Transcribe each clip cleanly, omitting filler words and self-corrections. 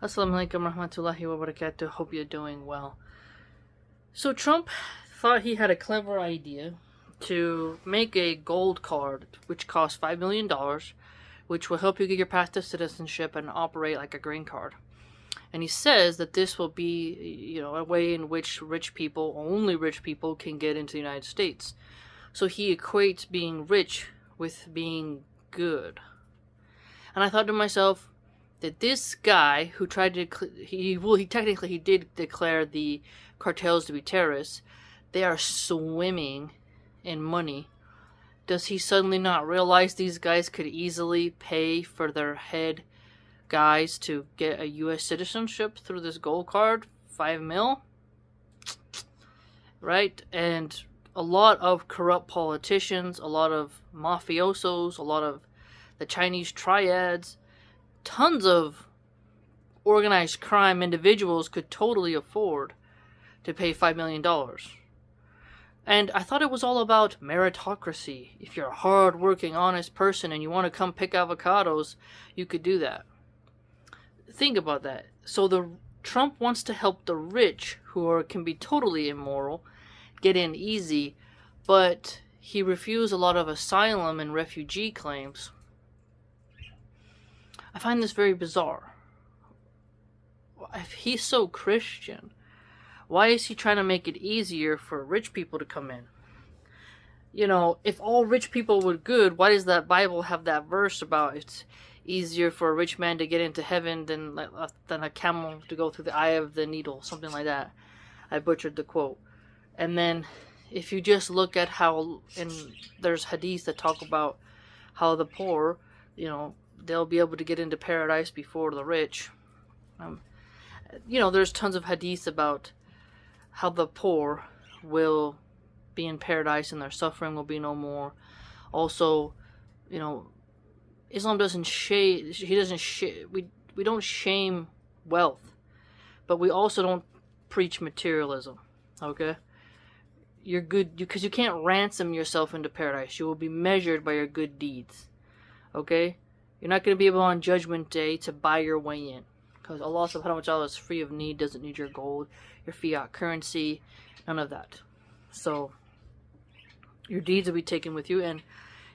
Assalamualaikum warahmatullahi wabarakatuh. Hope you're doing well. So Trump thought he had a clever idea to make a gold card which costs $5 million, which will help you get your path to citizenship and operate like a green card. And he says that this will be, a way in which rich people, only rich people, can get into the United States. So he equates being rich with being good. And I thought to myself that this guy who tried to, he did declare the cartels to be terrorists. They are swimming in money. Does he suddenly not realize these guys could easily pay for their head guys to get a U.S. citizenship through this gold card? $5 million? Right? And a lot of corrupt politicians, a lot of mafiosos, a lot of the Chinese triads, tons of organized crime individuals could totally afford to pay $5 million. And I thought it was all about meritocracy. If you're a hard-working, honest person and you want to come pick avocados, you could do that. Think about that. So Trump wants to help the rich, who can be totally immoral, get in easy, but he refused a lot of asylum and refugee claims. I find this very bizarre. If he's so Christian, why is he trying to make it easier for rich people to come in? If all rich people were good, why does that Bible have that verse about it's easier for a rich man to get into heaven than a camel to go through the eye of the needle? Something like that. I butchered the quote. And then if you just look at how, and there's hadiths that talk about how the poor, they'll be able to get into paradise before the rich. There's tons of hadiths about how the poor will be in paradise and their suffering will be no more. Also, Islam doesn't shame. We don't shame wealth, but we also don't preach materialism. Okay, you're good because you can't ransom yourself into paradise. You will be measured by your good deeds. Okay. You're not going to be able on Judgment Day to buy your way in. Because Allah subhanahu wa ta'ala is free of need, doesn't need your gold, your fiat currency, none of that. So, your deeds will be taken with you, and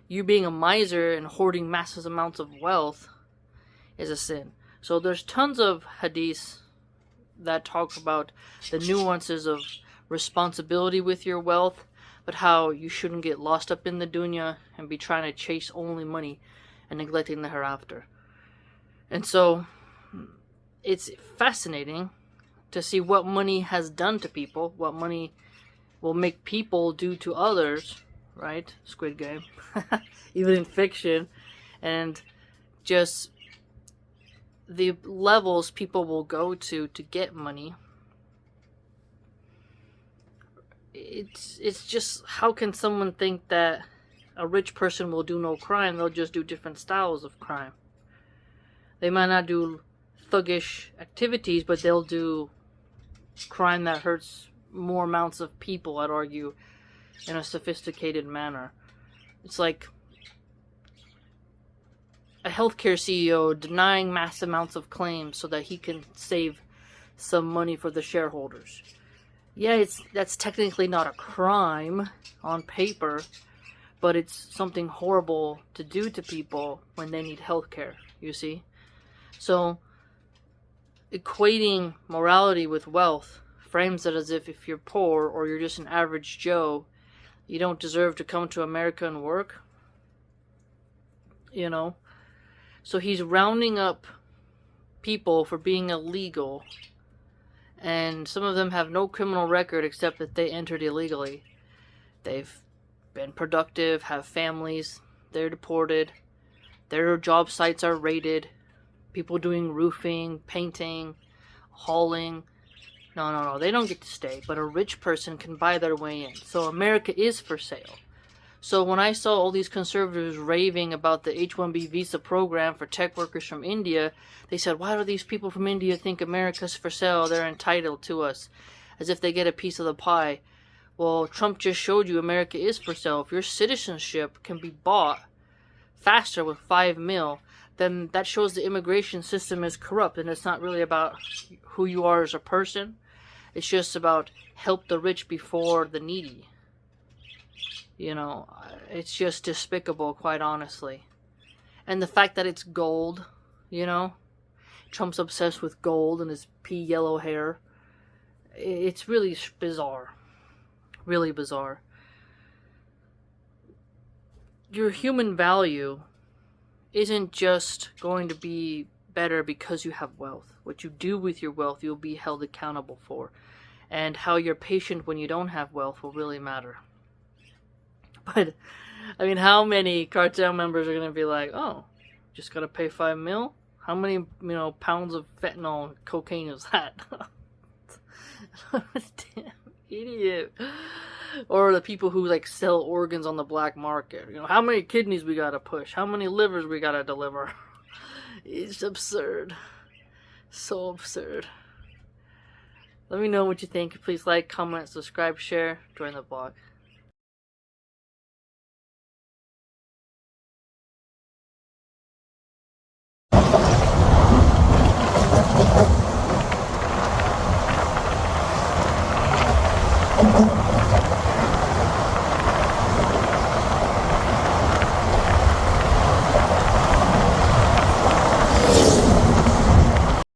you being a miser and hoarding massive amounts of wealth is a sin. So there's tons of hadiths that talk about the nuances of responsibility with your wealth, but how you shouldn't get lost up in the dunya and be trying to chase only money and neglecting the hereafter. And so it's fascinating to see what money has done to people, what money will make people do to others, right? Squid Game. Even in fiction. And just the levels people will go to get money. It's just, how can someone think that a rich person will do no crime? They'll just do different styles of crime. They might not do thuggish activities, but they'll do crime that hurts more amounts of people, I'd argue, in a sophisticated manner. It's like a healthcare CEO denying mass amounts of claims so that he can save some money for the shareholders. Yeah, that's technically not a crime on paper, but it's something horrible to do to people when they need health care, you see? So, equating morality with wealth frames it as if you're poor or you're just an average Joe, you don't deserve to come to America and work. So he's rounding up people for being illegal, and some of them have no criminal record except that they entered illegally. They've been productive, have families, they're deported, their job sites are raided, people doing roofing, painting, hauling. No, they don't get to stay, but a rich person can buy their way in. So America is for sale. So when I saw all these conservatives raving about the H-1B visa program for tech workers from India, they said, why do these people from India think America's for sale? They're entitled to us, as if they get a piece of the pie. Well, Trump just showed you America is for sale. If your citizenship can be bought faster with $5 million, then that shows the immigration system is corrupt, and it's not really about who you are as a person. It's just about help the rich before the needy. You know, it's just despicable, quite honestly. And the fact that it's gold, you know, Trump's obsessed with gold and his pea yellow hair. It's really bizarre. Really bizarre. Your human value isn't just going to be better because you have wealth. What you do with your wealth, you'll be held accountable for. And how you're patient when you don't have wealth will really matter. But, I mean, how many cartel members are going to be like, oh, just got to pay $5 million? How many, pounds of fentanyl and cocaine is that? Damn idiot. Or the people who, like, sell organs on the black market. How many kidneys we got to push? How many livers we got to deliver? It's absurd. So absurd. Let me know what you think. Please like, comment, subscribe, share. Join the blog.